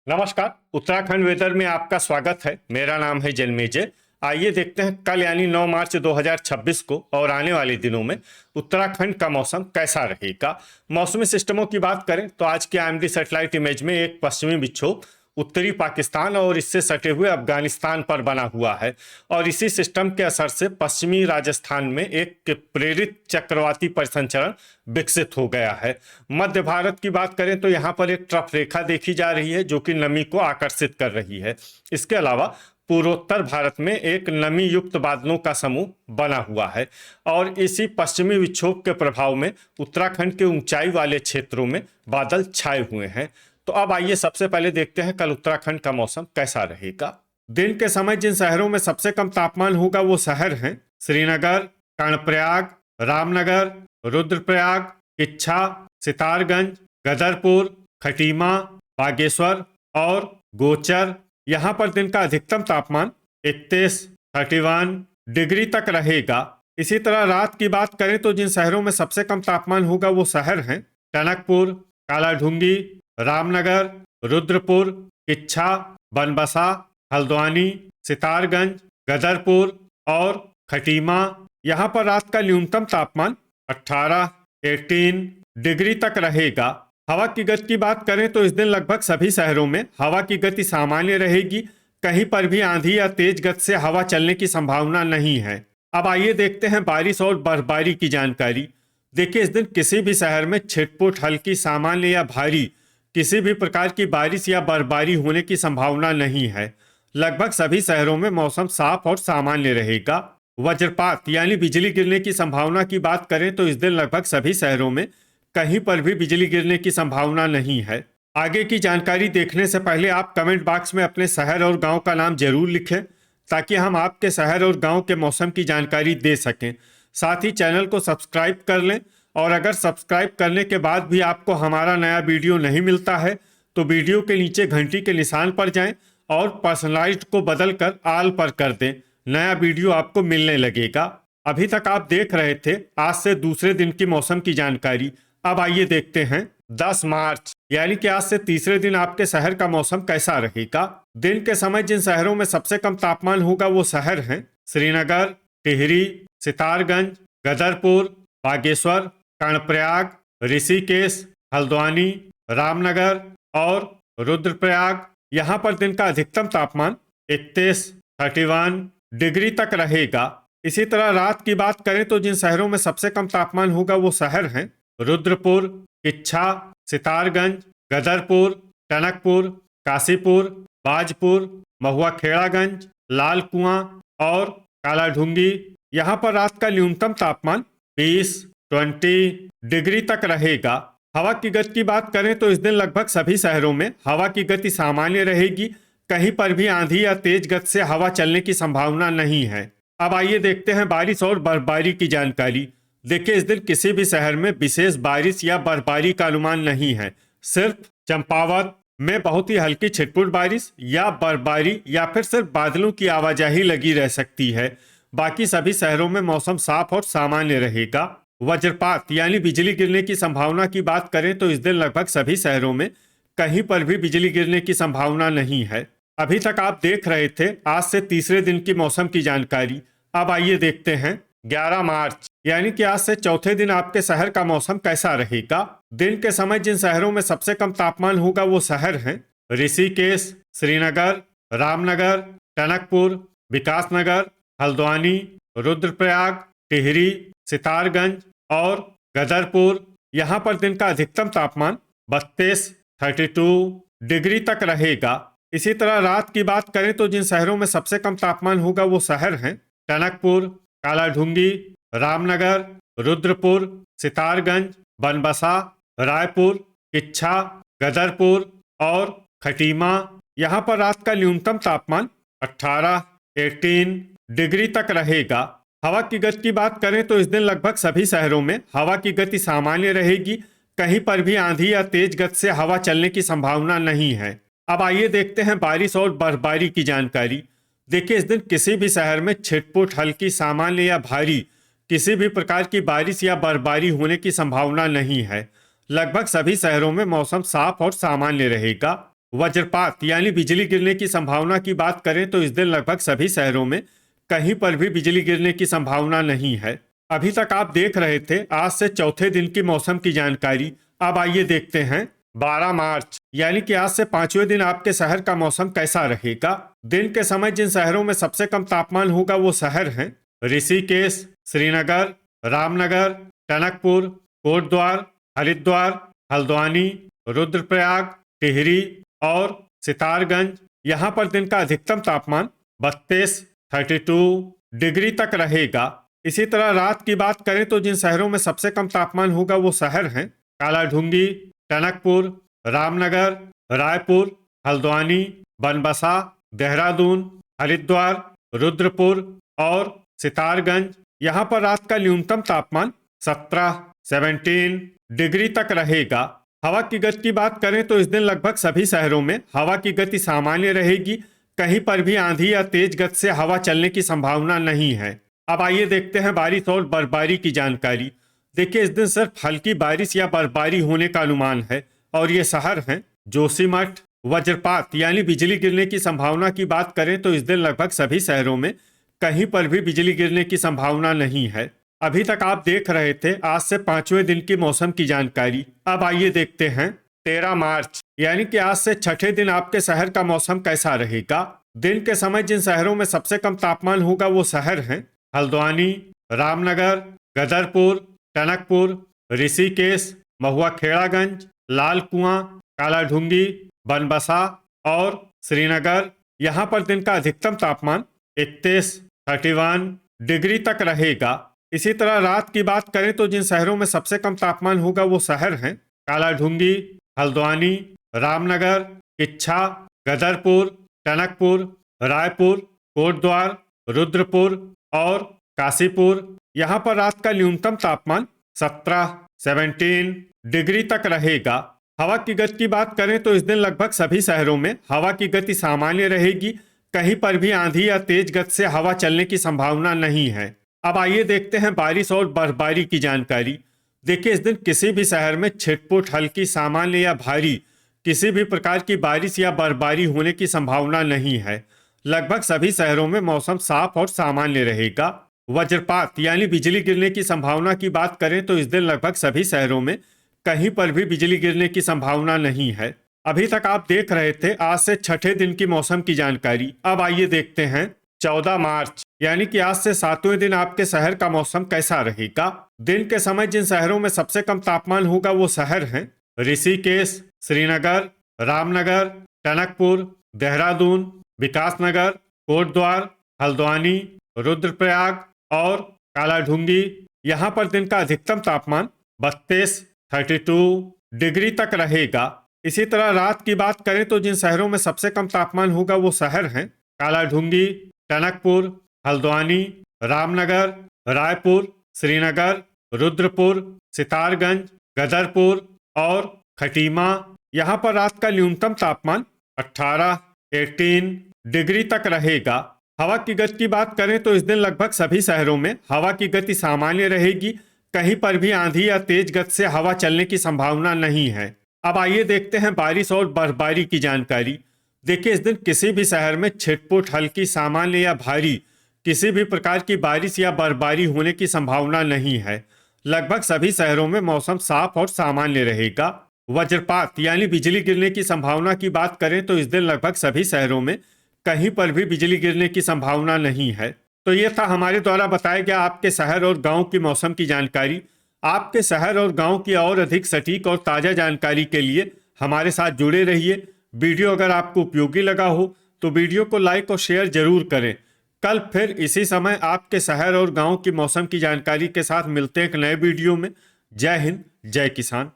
नमस्कार। उत्तराखंड वेदर में आपका स्वागत है। मेरा नाम है जन्मेजय। आइए देखते हैं कल यानी 9 मार्च 2026 को और आने वाले दिनों में उत्तराखंड का मौसम कैसा रहेगा। मौसमी सिस्टमों की बात करें तो आज के आईएमडी सैटेलाइट इमेज में एक पश्चिमी विक्षोभ उत्तरी पाकिस्तान और इससे सटे हुए अफगानिस्तान पर बना हुआ है और इसी सिस्टम के असर से पश्चिमी राजस्थान में एक प्रेरित चक्रवाती परिसंचरण विकसित हो गया है। मध्य भारत की बात करें तो यहाँ पर एक ट्रफ रेखा देखी जा रही है जो कि नमी को आकर्षित कर रही है। इसके अलावा पूर्वोत्तर भारत में एक नमी युक्त बादलों का समूह बना हुआ है और इसी पश्चिमी विक्षोभ के प्रभाव में उत्तराखंड के ऊंचाई वाले क्षेत्रों में बादल छाए हुए हैं। तो अब आइए सबसे पहले देखते हैं कल उत्तराखंड का मौसम कैसा रहेगा। दिन के समय जिन शहरों में सबसे कम तापमान होगा वो शहर हैं श्रीनगर, कर्णप्रयाग, रामनगर, रुद्रप्रयाग, किच्छा, सितारगंज, गदरपुर, खटीमा, बागेश्वर और गोचर। यहाँ पर दिन का अधिकतम तापमान 31 डिग्री तक रहेगा। इसी तरह रात की बात करें तो जिन शहरों में सबसे कम तापमान होगा वो शहर हैं टनकपुर, कालाढूंगी, रामनगर, रुद्रपुर, किच्छा, बनबसा, हल्द्वानी, सितारगंज, गदरपुर और खटीमा। यहाँ पर रात का न्यूनतम तापमान 18 डिग्री तक रहेगा। हवा की गति की बात करें तो इस दिन लगभग सभी शहरों में हवा की गति सामान्य रहेगी। कहीं पर भी आंधी या तेज गति से हवा चलने की संभावना नहीं है। अब आइए देखते हैं बारिश और बर्फबारी की जानकारी। देखिए, इस दिन किसी भी शहर में छिटपुट हल्की सामान्य या भारी किसी भी प्रकार की बारिश या बर्फबारी होने की संभावना नहीं है। लगभग सभी शहरों में मौसम साफ और सामान्य रहेगा। वज्रपात यानी बिजली गिरने की संभावना की बात करें तो इस दिन लगभग सभी शहरों में कहीं पर भी बिजली गिरने की संभावना नहीं है। आगे की जानकारी देखने से पहले आप कमेंट बॉक्स में अपने शहर और गांव का नाम जरूर लिखें ताकि हम आपके शहर और गांव के मौसम की जानकारी दे सकें। साथ ही चैनल को सब्सक्राइब कर लें और अगर सब्सक्राइब करने के बाद भी आपको हमारा नया वीडियो नहीं मिलता है तो वीडियो के नीचे घंटी के निशान पर जाएं और पर्सनलाइज्ड को बदलकर ऑल पर कर दें। नया वीडियो आपको मिलने लगेगा। अभी तक आप देख रहे थे आज से दूसरे दिन की मौसम की जानकारी। अब आइए देखते हैं 10 मार्च यानी कि आज से तीसरे दिन आपके शहर का मौसम कैसा रहेगा। दिन के समय जिन शहरों में सबसे कम तापमान होगा वो शहर हैं श्रीनगर, टिहरी, सितारगंज, गदरपुर, बागेश्वर, कर्णप्रयाग, ऋषिकेश, हल्द्वानी, रामनगर और रुद्रप्रयाग। यहाँ पर दिन का अधिकतम तापमान 31 डिग्री तक रहेगा। इसी तरह रात की बात करें तो जिन शहरों में सबसे कम तापमान होगा वो शहर हैं रुद्रपुर, किच्छा, सितारगंज, गदरपुर, टनकपुर, काशीपुर, बाजपुर, महुआ खेड़ागंज, लाल कुआं और कालाढूंगी। यहाँ पर रात का न्यूनतम तापमान 20 डिग्री तक रहेगा। हवा की गति की बात करें तो इस दिन लगभग सभी शहरों में हवा की गति सामान्य रहेगी। कहीं पर भी आंधी या तेज गति से हवा चलने की संभावना नहीं है। अब आइए देखते हैं बारिश और बर्फबारी की जानकारी। देखिए, इस दिन किसी भी शहर में विशेष बारिश या बर्फबारी का अनुमान नहीं है। सिर्फ चंपावत में बहुत ही हल्की छिटपुट बारिश या बर्फबारी या फिर सिर्फ बादलों की आवाजाही लगी रह सकती है। बाकी सभी शहरों में मौसम साफ और सामान्य रहेगा। वज्रपात यानी बिजली गिरने की संभावना की बात करें तो इस दिन लगभग सभी शहरों में कहीं पर भी बिजली गिरने की संभावना नहीं है। अभी तक आप देख रहे थे आज से तीसरे दिन की मौसम की जानकारी। अब आइए देखते हैं 11 मार्च यानी कि आज से चौथे दिन आपके शहर का मौसम कैसा रहेगा। दिन के समय जिन शहरों में सबसे कम तापमान होगा वो शहर हैं ऋषिकेश, श्रीनगर, रामनगर, टनकपुर, विकासनगर, हल्द्वानी, रुद्रप्रयाग, टिहरी, सितारगंज और गदरपुर। यहाँ पर दिन का अधिकतम तापमान 32 डिग्री तक रहेगा। इसी तरह रात की बात करें तो जिन शहरों में सबसे कम तापमान होगा वो शहर हैं टनकपुर, कालाढूंगी, रामनगर, रुद्रपुर, सितारगंज, बनबसा, रायपुर, किच्छा, गदरपुर और खटीमा। यहाँ पर रात का न्यूनतम तापमान 18 डिग्री तक रहेगा। हवा की गति की बात करें तो इस दिन लगभग सभी शहरों में हवा की गति सामान्य रहेगी। कहीं पर भी आंधी या तेज गति से हवा चलने की संभावना नहीं है। अब आइए देखते हैं बारिश और बर्फबारी की जानकारी। देखिए, इस दिन किसी भी शहर में छिटपुट हल्की सामान्य या भारी किसी भी प्रकार की बारिश या बर्फबारी होने की संभावना नहीं है। लगभग सभी शहरों में मौसम साफ और सामान्य रहेगा। वज्रपात यानी बिजली गिरने की संभावना की बात करें तो इस दिन लगभग सभी शहरों में कहीं पर भी बिजली गिरने की संभावना नहीं है। अभी तक आप देख रहे थे आज से चौथे दिन की मौसम की जानकारी। अब आइए देखते हैं 12 मार्च यानी कि आज से पांचवें दिन आपके शहर का मौसम कैसा रहेगा। दिन के समय जिन शहरों में सबसे कम तापमान होगा वो शहर हैं ऋषिकेश, श्रीनगर, रामनगर, टनकपुर, कोटद्वार, हरिद्वार, हल्द्वानी, रुद्रप्रयाग, टिहरी और सितारगंज। यहाँ पर दिन का अधिकतम तापमान 32 डिग्री तक रहेगा। इसी तरह रात की बात करें तो जिन शहरों में सबसे कम तापमान होगा वो शहर हैं कालाढूंगी, टनकपुर, रामनगर, रायपुर, हल्द्वानी, बनबसा, देहरादून, हरिद्वार, रुद्रपुर और सितारगंज। यहाँ पर रात का न्यूनतम तापमान 17 डिग्री तक रहेगा। हवा की गति की बात करें तो इस दिन लगभग सभी शहरों में हवा की गति सामान्य रहेगी। कहीं पर भी आंधी या तेज गति से हवा चलने की संभावना नहीं है। अब आइए देखते हैं बारिश और बर्फबारी की जानकारी। देखिए इस दिन सिर्फ हल्की बारिश या बर्फबारी होने का अनुमान है और ये शहर हैं जोशीमठ। वज्रपात यानी बिजली गिरने की संभावना की बात करें तो इस दिन लगभग सभी शहरों में कहीं पर भी बिजली गिरने की संभावना नहीं है। अभी तक आप देख रहे थे आज से पांचवें दिन की मौसम की जानकारी। अब आइए देखते हैं 13 मार्च यानी कि आज से छठे दिन आपके शहर का मौसम कैसा रहेगा। दिन के समय जिन शहरों में सबसे कम तापमान होगा वो शहर हैं हल्द्वानी, रामनगर, गदरपुर, टनकपुर, ऋषिकेश, महुआ खेड़ागंज, लाल कुआं, कालाढूंगी, बनबसा और श्रीनगर। यहाँ पर दिन का अधिकतम तापमान 31 डिग्री तक रहेगा। इसी तरह रात की बात करें तो जिन शहरों में सबसे कम तापमान होगा वो शहर हैं कालाढूंगी, हल्द्वानी, रामनगर, किच्छा, गदरपुर, टनकपुर, रायपुर, कोटद्वार, रुद्रपुर और काशीपुर। यहाँ पर रात का न्यूनतम तापमान 17 डिग्री तक रहेगा। हवा की गति की बात करें तो इस दिन लगभग सभी शहरों में हवा की गति सामान्य रहेगी। कहीं पर भी आंधी या तेज गति से हवा चलने की संभावना नहीं है। अब आइए देखते हैं बारिश और बर्फबारी की जानकारी। देखिए इस दिन किसी भी शहर में छिटपुट हल्की सामान्य या भारी किसी भी प्रकार की बारिश या बर्फबारी होने की संभावना नहीं है। लगभग सभी शहरों में मौसम साफ और सामान्य रहेगा। वज्रपात यानी बिजली गिरने की संभावना की बात करें तो इस दिन लगभग सभी शहरों में कहीं पर भी बिजली गिरने की संभावना नहीं है। अभी तक आप देख रहे थे आज से छठे दिन की मौसम की जानकारी। अब आइए देखते हैं 14 मार्च यानी कि आज से सातवें दिन आपके शहर का मौसम कैसा रहेगा। दिन के समय जिन शहरों में सबसे कम तापमान होगा वो शहर हैं ऋषिकेश, श्रीनगर, रामनगर, टनकपुर, देहरादून, विकासनगर, कोटद्वार, हल्द्वानी, रुद्रप्रयाग और कालाढूंगी। यहाँ पर दिन का अधिकतम तापमान 32 डिग्री तक रहेगा। इसी तरह रात की बात करें तो जिन शहरों में सबसे कम तापमान होगा वो शहर हैं कालाढूंगी, टनकपुर, हल्द्वानी, रामनगर, रायपुर, श्रीनगर, रुद्रपुर, सितारगंज, गदरपुर और खटीमा। यहाँ पर रात का न्यूनतम तापमान 18 डिग्री तक रहेगा। हवा की गति की बात करें तो इस दिन लगभग सभी शहरों में हवा की गति सामान्य रहेगी। कहीं पर भी आंधी या तेज गति से हवा चलने की संभावना नहीं है। अब आइए देखते हैं बारिश और बर्फबारी की जानकारी। देखिए इस दिन किसी भी शहर में छिटपुट हल्की सामान्य या भारी किसी भी प्रकार की बारिश या बर्फबारी होने की संभावना नहीं है। लगभग सभी शहरों में मौसम साफ और सामान्य रहेगा। वज्रपात यानी बिजली गिरने की संभावना की बात करें तो इस दिन लगभग सभी शहरों में कहीं पर भी बिजली गिरने की संभावना नहीं है। तो ये था हमारे द्वारा बताया गया आपके शहर और गांव की मौसम की जानकारी। आपके शहर और गांव की और अधिक सटीक और ताज़ा जानकारी के लिए हमारे साथ जुड़े रहिए। वीडियो अगर आपको उपयोगी लगा हो तो वीडियो को लाइक और शेयर जरूर करें। कल फिर इसी समय आपके शहर और गांव की मौसम की जानकारी के साथ मिलते हैं एक नए वीडियो में। जय हिंद, जय किसान।